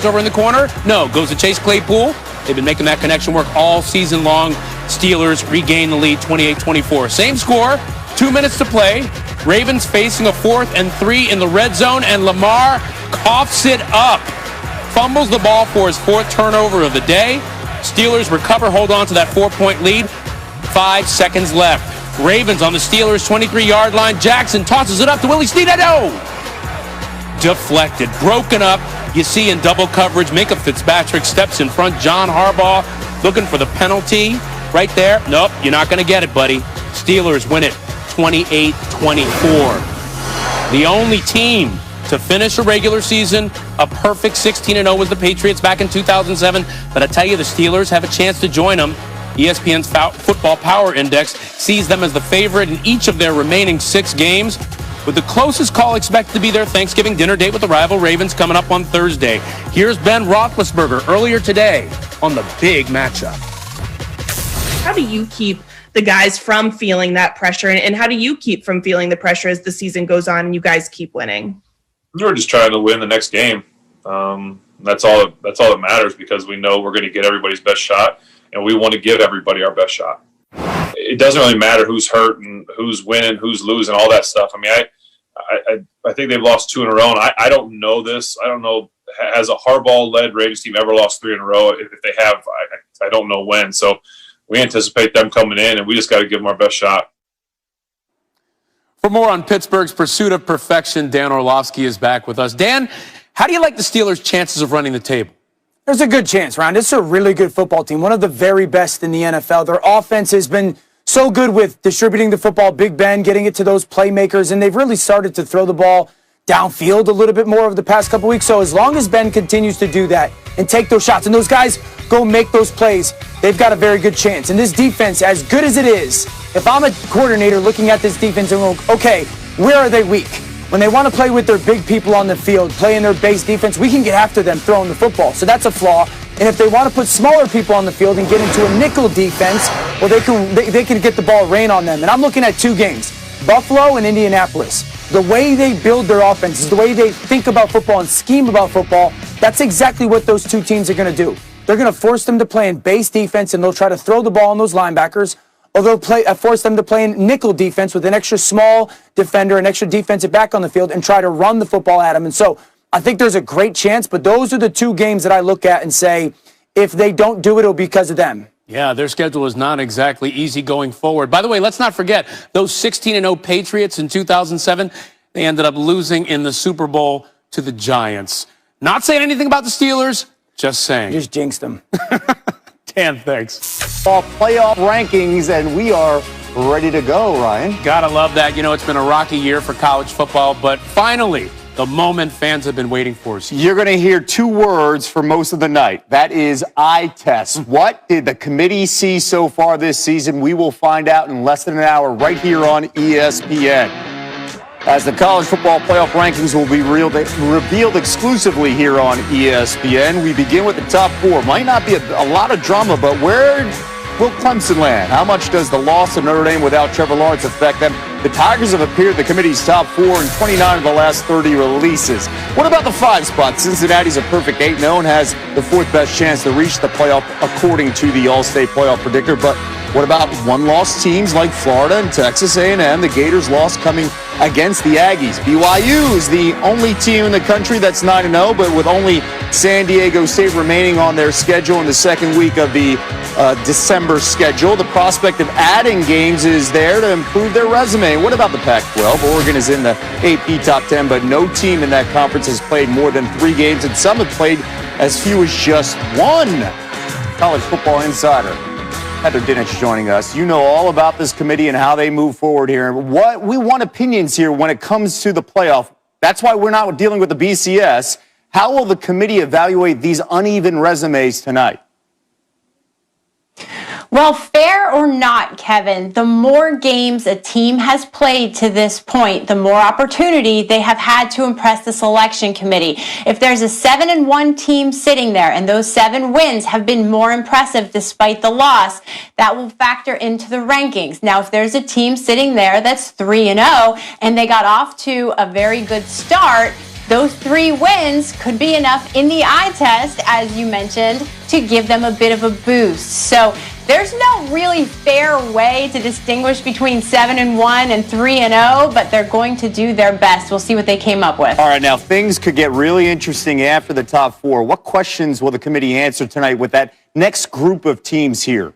over in the corner. No, goes to Chase Claypool. They've been making that connection work all season long. Steelers regain the lead 28-24. Same score, 2 minutes to play. Ravens facing a 4th and 3 in the red zone, and Lamar coughs it up. Fumbles the ball for his 4th turnover of the day. Steelers recover, hold on to that 4-point lead. 5 seconds left. Ravens on the Steelers' 23-yard line. Jackson tosses it up to Willie Snead. No! Deflected, broken up. You see in double coverage, Minka Fitzpatrick steps in front. John Harbaugh looking for the penalty right there. Nope, you're not going to get it, buddy. Steelers win it 28-24. The only team to finish a regular season a perfect 16-0 was the Patriots back in 2007. But I tell you, the Steelers have a chance to join them. ESPN's Football Power Index sees them as the favorite in each of their remaining 6 games, with the closest call expected to be their Thanksgiving dinner date with the rival Ravens coming up on Thursday. Here's Ben Roethlisberger earlier today on the big matchup. How do you keep the guys from feeling that pressure, and how do you keep from feeling the pressure as the season goes on and you guys keep winning? We're just trying to win the next game. That's all that matters, because we know we're going to get everybody's best shot, and we want to give everybody our best shot. It doesn't really matter who's hurt and who's winning, who's losing, all that stuff. I mean, I think they've lost 2 in a row, and I don't know this. I don't know, has a Harbaugh-led Ravens team ever lost 3 in a row? If they have, I don't know when. So we anticipate them coming in, and we just got to give them our best shot. For more on Pittsburgh's pursuit of perfection, Dan Orlovsky is back with us. Dan, how do you like the Steelers' chances of running the table? There's a good chance, Ryan. This is a really good football team, one of the very best in the NFL. Their offense has been so good with distributing the football, Big Ben, getting it to those playmakers, and they've really started to throw the ball downfield a little bit more over the past couple weeks. So as long as Ben continues to do that and take those shots, and those guys go make those plays, they've got a very good chance. And this defense, as good as it is, if I'm a coordinator looking at this defense and going, okay, where are they weak? When they want to play with their big people on the field, play in their base defense, we can get after them throwing the football. So that's a flaw. And if they want to put smaller people on the field and get into a nickel defense, well, they can get the ball rain on them. And I'm looking at 2 games, Buffalo and Indianapolis. The way they build their offenses, the way they think about football and scheme about football, that's exactly what those 2 teams are going to do. They're going to force them to play in base defense, and they'll try to throw the ball on those linebackers, or they'll force them to play in nickel defense with an extra small defender, an extra defensive back on the field, and try to run the football at them. And so I think there's a great chance, but those are the 2 games that I look at and say, if they don't do it, it'll be because of them. Yeah, their schedule is not exactly easy going forward. By the way, let's not forget, those 16-0 Patriots in 2007, they ended up losing in the Super Bowl to the Giants. Not saying anything about the Steelers, just saying. Just jinxed them. Dan, thanks. Playoff rankings, and we are ready to go, Ryan. Gotta love that. You know, it's been a rocky year for college football, but finally, the moment fans have been waiting for. You're going to hear 2 words for most of the night. That is eye test. What did the committee see so far this season? We will find out in less than an hour right here on ESPN. As the college football playoff rankings will be revealed exclusively here on ESPN. We begin with the top 4. Might not be a lot of drama, but where will Clemson land? How much does the loss of Notre Dame without Trevor Lawrence affect them? The Tigers have appeared in the committee's top 4 in 29 of the last 30 releases. What about the 5 spot? Cincinnati's a perfect 8-0 and has the 4th best chance to reach the playoff according to the All-State playoff predictor. But what about one-loss teams like Florida and Texas A&M? The Gators' loss coming against the Aggies. BYU is the only team in the country that's 9-0, but with only San Diego State remaining on their schedule in the second week of the December schedule. The prospect of adding games is there to improve their resume. What about the Pac-12? Oregon is in the AP top 10, but no team in that conference has played more than 3 games, and some have played as few as just 1. College Football Insider Heather Dinich joining us. You know all about this committee and how they move forward here. What we want opinions here when it comes to the playoff. That's why we're not dealing with the BCS. How will the committee evaluate these uneven resumes tonight? Well, fair or not, Kevin, the more games a team has played to this point, the more opportunity they have had to impress the selection committee. If there's a 7-1 team sitting there and those 7 wins have been more impressive despite the loss, that will factor into the rankings. Now, if there's a team sitting there that's 3-0 and they got off to a very good start, Those 3 wins could be enough in the eye test, as you mentioned, to give them a bit of a boost. So there's no really fair way to distinguish between 7-1 and 3-0, but they're going to do their best. We'll see what they came up with. All right, now things could get really interesting after the top 4. What questions will the committee answer tonight with that next group of teams here?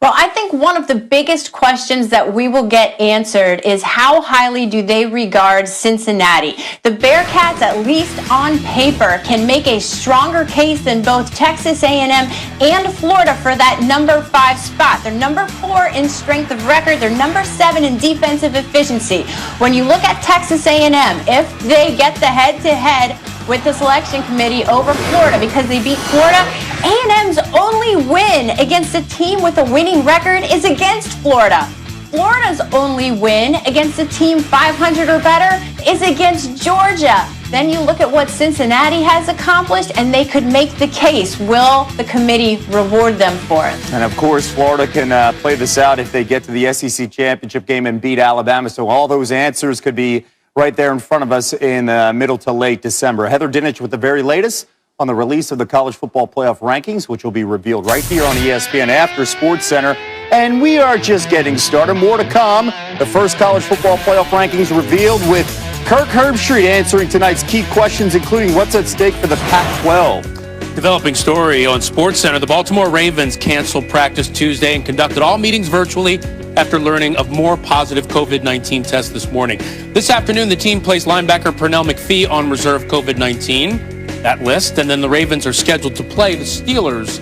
Well, I think one of the biggest questions that we will get answered is how highly do they regard Cincinnati? The Bearcats, at least on paper, can make a stronger case than both Texas A&M and Florida for that number 5 spot. They're number 4 in strength of record. They're number 7 in defensive efficiency. When you look at Texas A&M, if they get the head-to-head with the selection committee over Florida because they beat Florida, A&M's only win against a team with a winning record is against Florida. Florida's only win against a team 500 or better is against Georgia. Then you look at what Cincinnati has accomplished, and they could make the case. Will the committee reward them for it? And, of course, Florida can play this out if they get to the SEC championship game and beat Alabama. So all those answers could be right there in front of us in middle to late December. Heather Dinich with the very latest on the release of the college football playoff rankings, which will be revealed right here on ESPN after SportsCenter. And we are just getting started. More to come. The first college football playoff rankings revealed with Kirk Herbstreit answering tonight's key questions, including what's at stake for the Pac-12. Developing story on SportsCenter. The Baltimore Ravens canceled practice Tuesday and conducted all meetings virtually after learning of more positive COVID-19 tests this morning. This afternoon, the team placed linebacker Pernell McPhee on reserve COVID-19, that list, and then the Ravens are scheduled to play the Steelers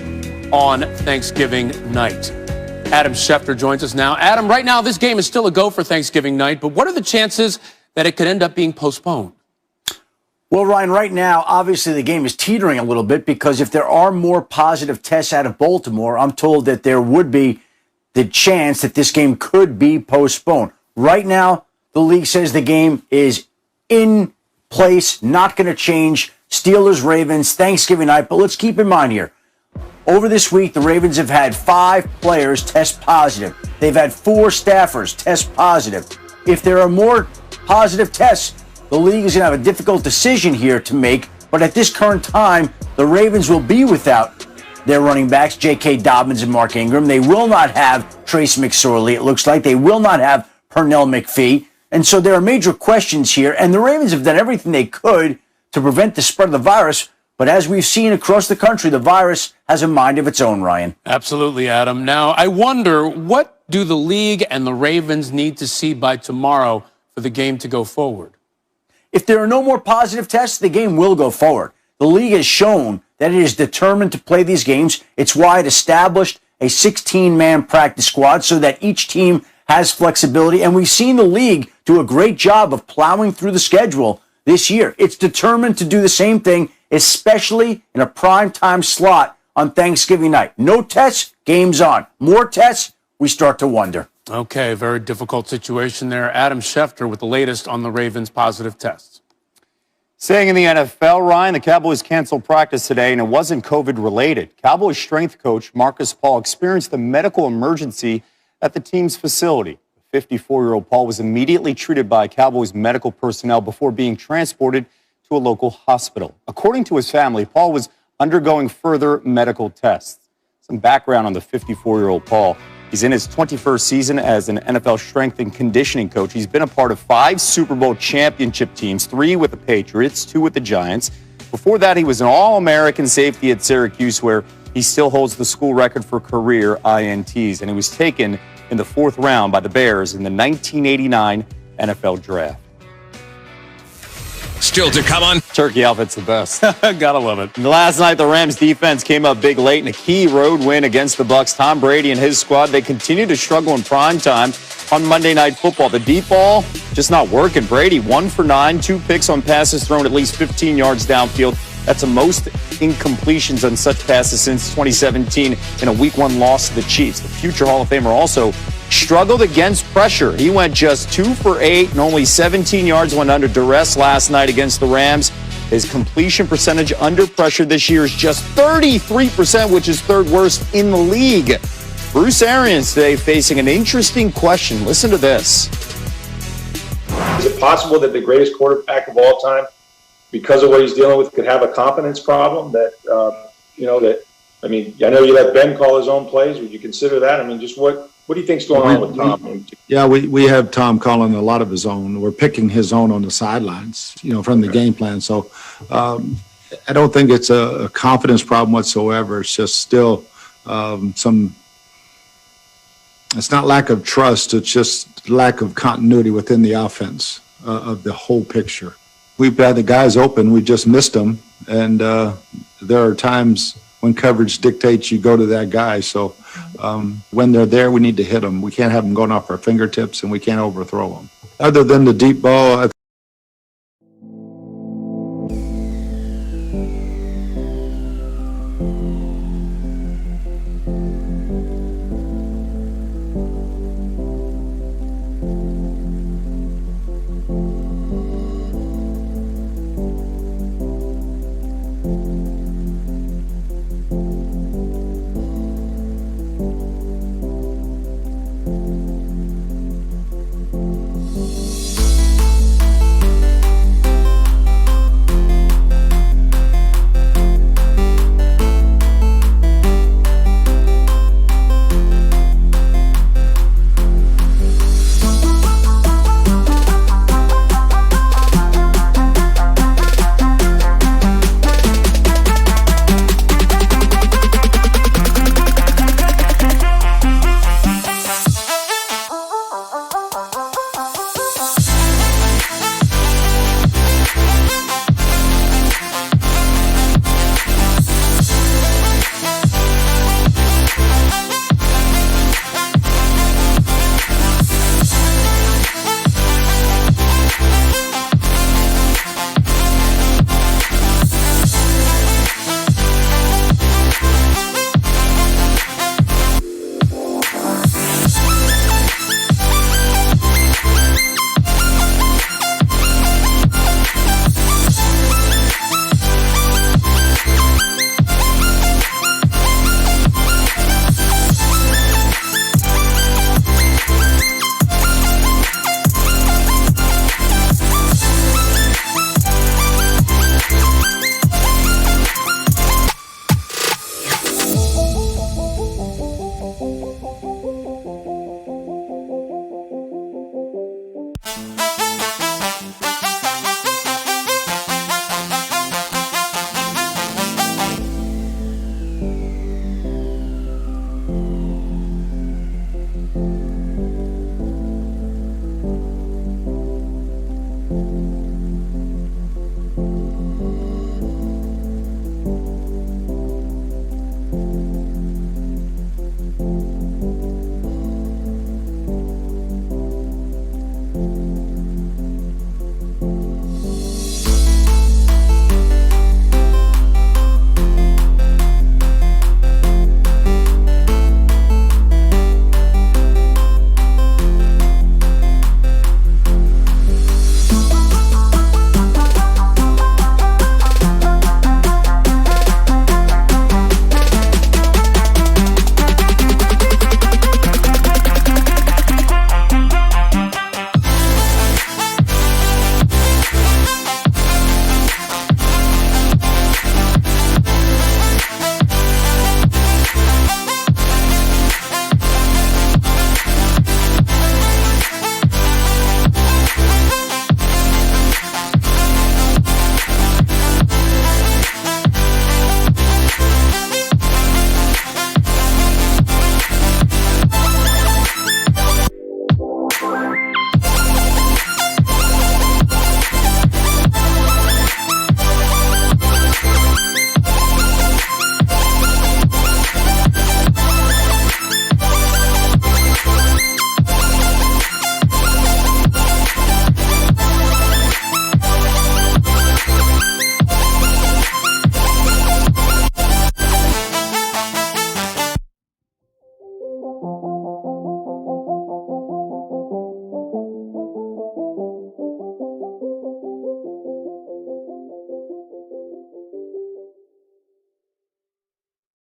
on Thanksgiving night. Adam Schefter joins us now. Adam, right now, this game is still a go for Thanksgiving night, but what are the chances that it could end up being postponed? Well, Ryan, right now, obviously the game is teetering a little bit because if there are more positive tests out of Baltimore, I'm told that there would be the chance that this game could be postponed. Right now, the league says the game is in place, not going to change. Steelers, Ravens, Thanksgiving night. But let's keep in mind here, over this week, the Ravens have had 5 players test positive. They've had 4 staffers test positive. If there are more positive tests, the league is going to have a difficult decision here to make. But at this current time, the Ravens will be without their running backs, J.K. Dobbins and Mark Ingram. They will not have Trace McSorley, it looks like. They will not have Pernell McPhee. And so there are major questions here. And the Ravens have done everything they could to prevent the spread of the virus. But as we've seen across the country, the virus has a mind of its own, Ryan. Absolutely, Adam. Now, I wonder, what do the league and the Ravens need to see by tomorrow for the game to go forward? If there are no more positive tests, the game will go forward. The league has shown that it is determined to play these games. It's why it established a 16-man practice squad so that each team has flexibility. And we've seen the league do a great job of plowing through the schedule this year. It's determined to do the same thing, especially in a primetime slot on Thanksgiving night. No tests, game's on. More tests, we start to wonder. Okay, very difficult situation there. Adam Schefter with the latest on the Ravens' positive tests. Staying in the NFL, Ryan, the Cowboys canceled practice today, and it wasn't COVID-related. Cowboys strength coach Marcus Paul experienced a medical emergency at the team's facility. 54-year-old Paul was immediately treated by Cowboys medical personnel before being transported to a local hospital. According to his family, Paul was undergoing further medical tests. Some background on the 54-year-old Paul. He's in his 21st season as an NFL strength and conditioning coach. He's been a part of 5 Super Bowl championship teams, 3 with the Patriots, 2 with the Giants. Before that, he was an All-American safety at Syracuse, where he still holds the school record for career INTs. And he was taken in the 4th round by the Bears in the 1989 NFL Draft. Still to come on. Turkey outfit's the best. Gotta love it. Last night, the Rams defense came up big late in a key road win against the Bucs. Tom Brady and his squad, they continue to struggle in prime time on Monday Night Football. The deep ball just not working. Brady 1 for 9, 2 picks on passes thrown at least 15 yards downfield. That's the most incompletions on such passes since 2017 in a Week 1 loss to the Chiefs. The future Hall of Famer also struggled against pressure. He went just 2 for 8 and only 17 yards went under duress last night against the Rams. His completion percentage under pressure this year is just 33%, which is 3rd worst in the league. Bruce Arians today facing an interesting question. Listen to this. Is it possible that the greatest quarterback of all time, because of what he's dealing with, could have a confidence problem that, I know you let Ben call his own plays. Would you consider that? I mean, just what do you think's going on with Tom? Yeah, we have Tom calling a lot of his own. We're picking his own on the sidelines, from the game plan. So I don't think it's a confidence problem whatsoever. It's just still it's not lack of trust. It's just lack of continuity within the offense of the whole picture. We've had the guys open. We just missed them. And there are times when coverage dictates you go to that guy. So when they're there, we need to hit them. We can't have them going off our fingertips, and we can't overthrow them. Other than the deep ball,